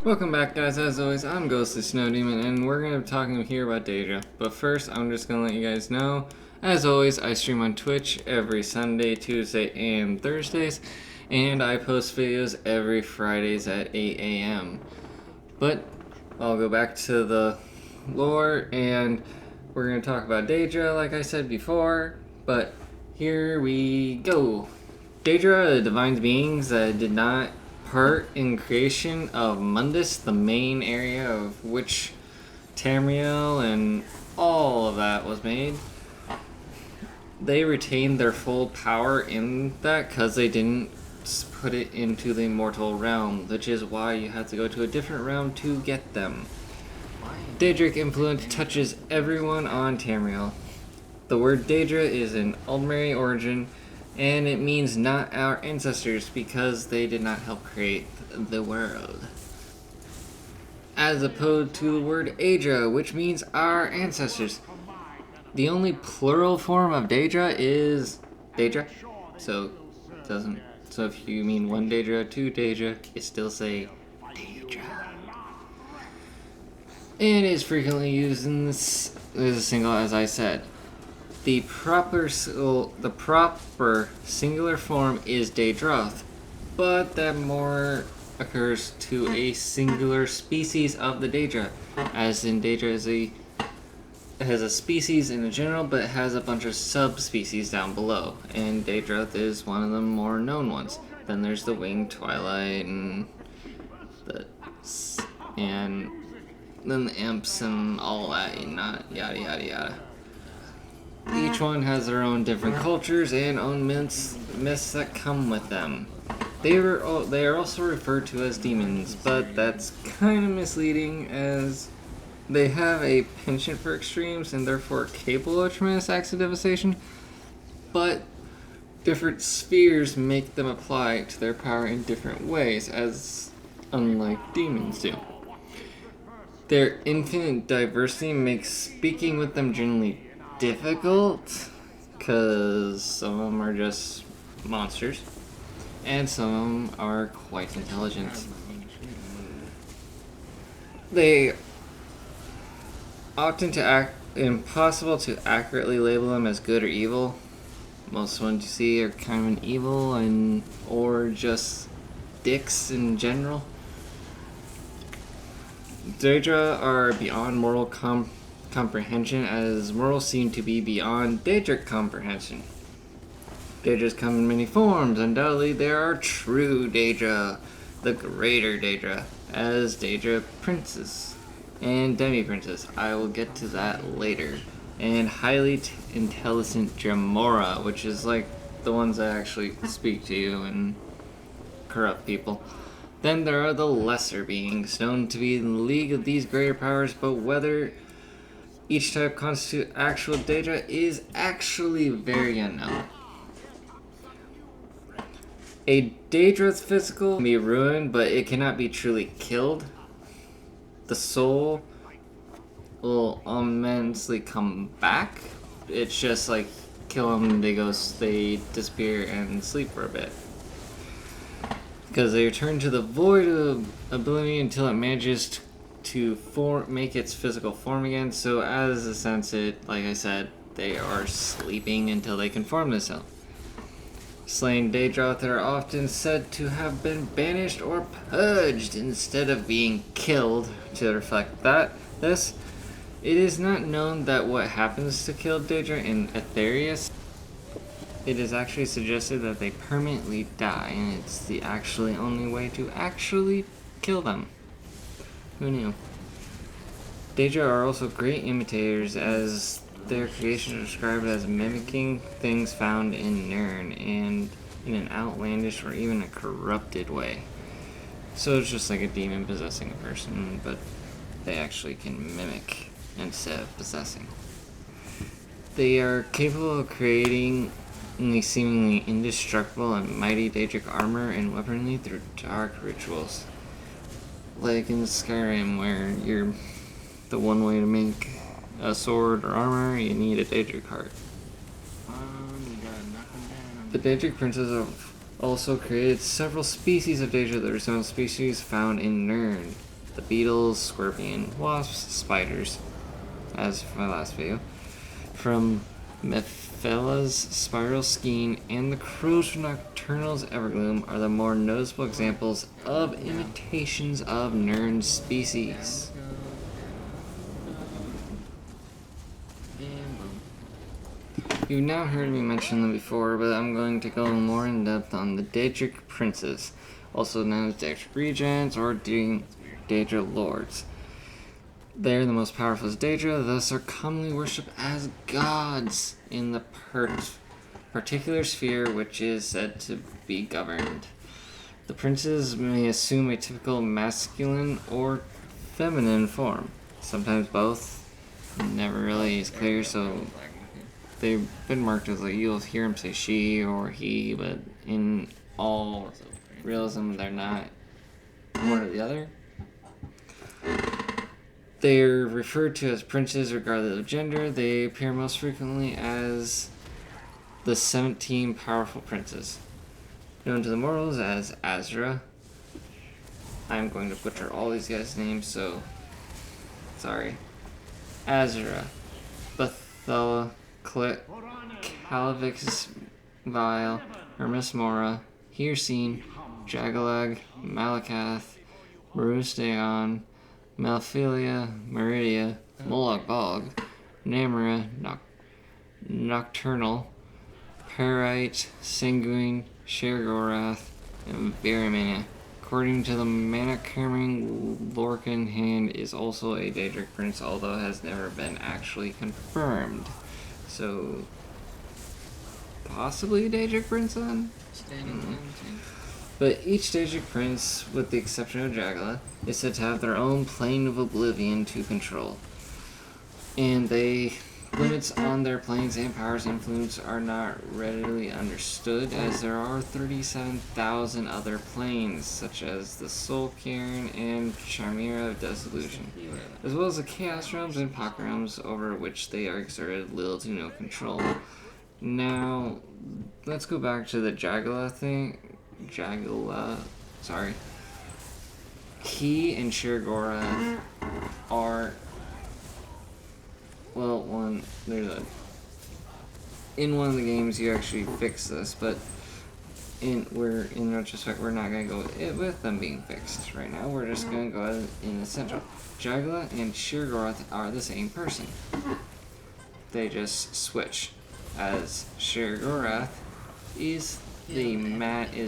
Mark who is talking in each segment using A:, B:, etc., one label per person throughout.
A: Welcome back, guys. As always, I'm Ghostly Snow Demon, and we're going to be talking here about Deadra. But first, I'm just going to let you guys know, as always, I stream on Twitch every Sunday, Tuesday, and Thursdays, and I post videos every Fridays at 8 a.m. But I'll go back to the lore, and we're going to talk about Deadra, like I said before. But here we go. Deadra, the divine beings that did not part in creation of Mundus, the main area of which Tamriel and all of that was made. They retained their full power in that because they didn't put it into the immortal realm, which is why you have to go to a different realm to get them. Daedric influence touches everyone on Tamriel. The word Deadra is an Aldmeri origin, and it means not our ancestors because they did not help create the world. As opposed to the word Aedra, which means our ancestors. The only plural form of Deadra is Deadra. So if you mean one Deadra, two Deadra, you still say Deadra. It is frequently used in this as a single, as I said. The proper singular form is Deydroth, but that more occurs to a singular species of the Deidra, as in Deidra has a species in general, but it has a bunch of subspecies down below, and Deydroth is one of the more known ones. Then there's the Winged Twilight, and then the Imps and all that, and not yada yada yada. Each one has their own different cultures and own myths that come with them. They are also referred to as demons, but that's kind of misleading as they have a penchant for extremes and therefore capable of tremendous acts of devastation, but different spheres make them apply to their power in different ways, as unlike demons do. Their infinite diversity makes speaking with them generally difficult, because some of them are just monsters, and some of them are quite intelligent. They often impossible to accurately label them as good or evil. Most ones you see are kind of an evil or just dicks in general. Deidra are beyond mortal comprehension, as mortals seem to be beyond Daedric comprehension. Daedras come in many forms. Undoubtedly, there are true Deidra, the greater Deidra, as Deidra Princess and Demi-Princess. I will get to that later. And highly intelligent Jamora, which is like the ones that actually speak to you and corrupt people. Then there are the lesser beings, known to be in the league of these greater powers, but whether each type constitutes actual Deidra is actually very unknown. A Daedra's physical can be ruined, but it cannot be truly killed. The soul will immensely come back. It's just like kill them, they disappear and sleep for a bit. Because they return to the void of oblivion until it manages to make its physical form again. So as a sense, like I said, they are sleeping until they can form themselves. Slain Daedroth are often said to have been banished or purged instead of being killed. To reflect this, it is not known that what happens to kill Deidra in Aetherius. It is actually suggested that they permanently die, and it's the actually only way to actually kill them. Who knew? Deidra are also great imitators, as their creation is described as mimicking things found in Nirn, and in an outlandish or even a corrupted way. So it's just like a demon possessing a person, but they actually can mimic instead of possessing. They are capable of creating seemingly indestructible and mighty Daedric armor and weaponry through dark rituals. Like in Skyrim, where you're the one way to make a sword or armor, you need a Daedric heart. The Daedric princes have also created several species of Deidra that resemble species found in Nirn. the beetles, scorpion, wasps, spiders, as for my last video, from Mephila's spiral skein and the crows from Nocturnal's Evergloom are the more noticeable examples of imitations of Nern species. You've now heard me mention them before, but I'm going to go more in depth on the Deadra Princes, also known as Deadra Regents or Deadra Lords. They are the most powerful as Deadra, thus are commonly worshipped as gods in the particular sphere which is said to be governed. The princes may assume a typical masculine or feminine form, sometimes both. Never really is clear, so they've been marked as, like, you'll hear him say she or he, but in all realism, they're not one or the other. They're referred to as princes regardless of gender. They appear most frequently as the 17 powerful princes, known to the mortals as Azra. I'm going to butcher all these guys' names, so sorry. Azra, Bethela, Calavix, Vile, Hermes Mora, Hircine, Jagalag, Malakath, Marus Dagon, Malphilia, Meridia, Moloch Bog, Namara, Nocturnal, Parite, Sanguine, Shergorath, and Varimania. According to the Mana-Carrying Lorcan Hand is also a Daedric Prince, although has never been actually confirmed. So, possibly a Daedric Prince then? But each Daedric Prince, with the exception of Jagala, is said to have their own plane of oblivion to control. And limits on their planes and powers influence are not readily understood, as there are 37,000 other planes, such as the Soul Cairn and Chimera of Dissolution, as well as the Chaos Realms and Pocket Realms, over which they are exerted little to no control. Now, let's go back to the Jagala thing. He and Shergorath are, well, in one of the games you actually fix this, but in retrospect we're not going to go with them being fixed right now. We're just going to go in essential. Jagala and Shergorath are the same person. They just switch, as Shergorath is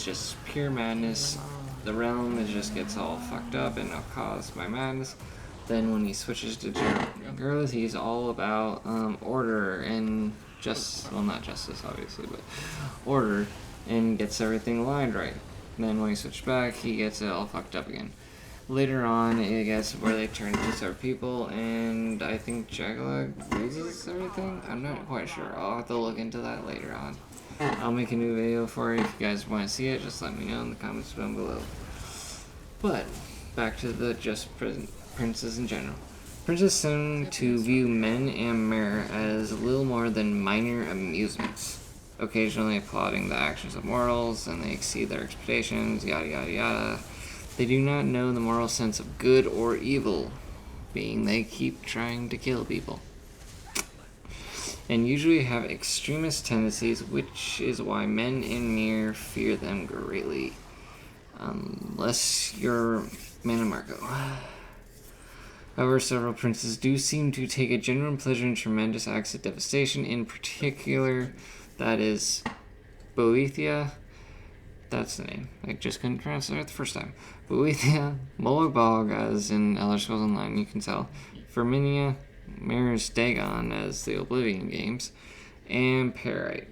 A: just pure madness. The realm just gets all fucked up and caused by madness. Then when he switches to Jagala, he's all about order and not justice obviously, but order, and gets everything aligned right. And then when he switches back, he gets it all fucked up again. Later on, it gets where they turn into separate people, and I think Jagala loses everything? I'm not quite sure. I'll have to look into that later on. I'll make a new video for it. If you guys want to see it, just let me know in the comments down below. But, back to the princes in general. Princes seem to view men and Mare as little more than minor amusements, occasionally applauding the actions of mortals, and they exceed their expectations, yada yada yada. They do not know the moral sense of good or evil, being they keep trying to kill people, and usually have extremist tendencies, which is why men in Mir fear them greatly. Unless you're Manamarco. However, several princes do seem to take a genuine pleasure in tremendous acts of devastation. In particular, that is Boethia. That's the name. I just couldn't pronounce it right the first time. Boethia, Moloch Bog, as in Elder Scrolls Online, you can tell. Firminia, Maris Dagon, as the Oblivion games, and Parite.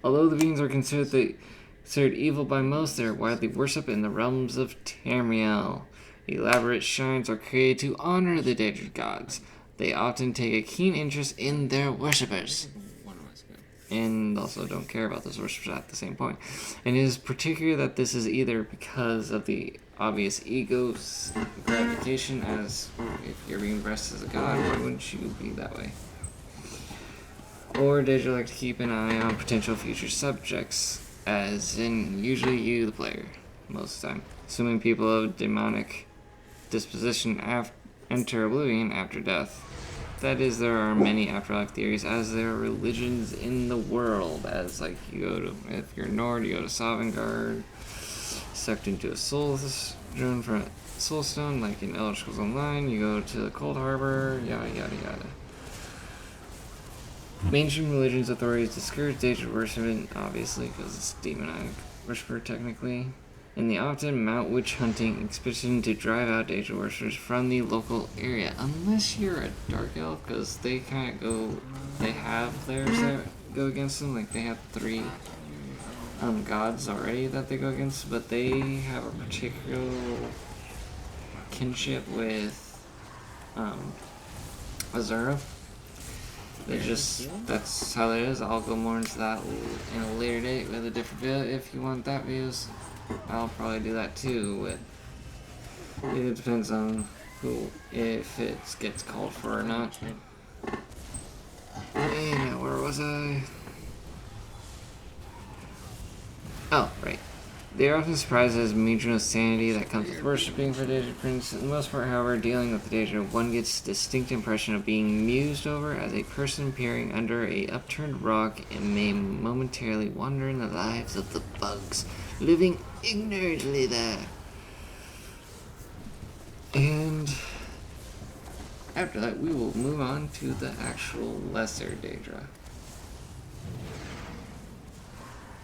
A: Although the beings are considered evil by most, they are widely worshipped in the realms of Tamriel. Elaborate shrines are created to honor the Daedric gods. They often take a keen interest in their worshippers, and also don't care about those worshippers at the same point. And it is particular that this is either because of the obvious ego's gratification, as if you're being blessed as a god, why wouldn't you be that way? Or did you like to keep an eye on potential future subjects, as in usually you, the player, most of the time, assuming people of demonic disposition enter oblivion after death. That is, there are many afterlife theories, as there are religions in the world. As like you go to, if you're Nord, you go to Sovngarde, sucked into a soul stone for a soul stone, like in Elder Scrolls Online. You go to the Cold Harbor, yada yada yada. Mainstream religions authorities discourage Deidra worshipment, obviously, because it's demonic worshiper technically. And they often mount witch hunting expedition to drive out Deidra worshippers from the local area. Unless you're a dark elf, because they kind of go, they have theirs that go against them. Like they have 3 gods already that they go against, but they have a particular kinship with Azura. They just, that's how it is. I'll go more into that in a later date with a different video if you want that views. I'll probably do that too. It depends on who, if it gets called for or not. And where was I? Oh, right. They are often surprised at the major sanity that comes with worshipping for Deidra Prince. For the most part, however, dealing with the Deidra, one gets a distinct impression of being mused over as a person peering under a upturned rock and may momentarily wander in the lives of the bugs living ignorantly there. And after that, we will move on to the actual lesser Deidra.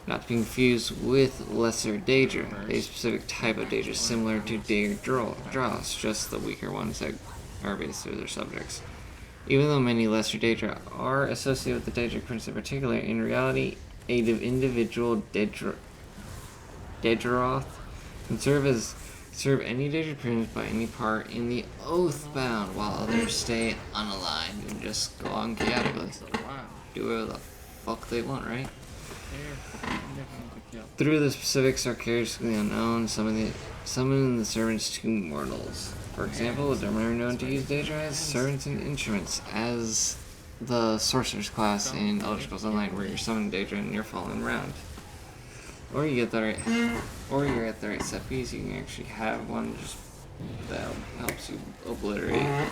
A: Not to be confused with lesser Deidra, a specific type of Deidra similar to Deidra, just the weaker ones that are based through their subjects. Even though many lesser Deidra are associated with the Deidra Prince in particular, in reality, a individual Deidroth can serve any Deidra Prince by any part in the Oathbound, while others stay unaligned and just go on chaotically. Do whatever the fuck they want, right? Through the specifics are curiously unknown, summoning the servants to mortals. For example, there are known to use Deidra as servants and instruments, as the sorcerer's class in Elder Scrolls Online, where you're summoning Deidra and you're following around. Or you get the right, or you're at the right set piece. You can actually have one just that helps you obliterate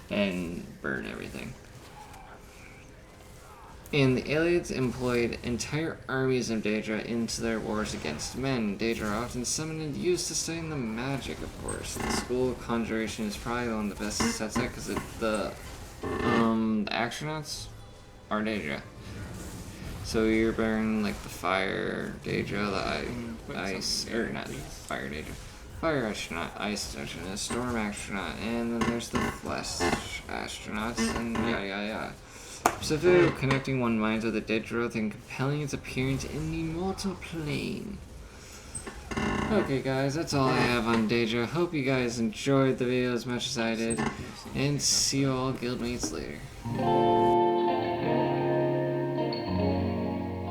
A: and burn everything. And the Aliens employed entire armies of Deidra into their wars against men. Deidra are often summoned and used to study the magic, of course. The School of Conjuration is probably one of the best sets out because the astronauts are Deidra. So you're bearing like the fire Deidra, the ice, or not fire Deidra. Fire astronaut, ice astronaut, storm astronaut, and then there's the flesh astronauts, and yada yada yada. Specifically connecting one mind with the Deadra and compelling its appearance in the mortal plane. Okay guys, that's all I have on Deidra. Hope you guys enjoyed the video as much as I did, and see you all guildmates later.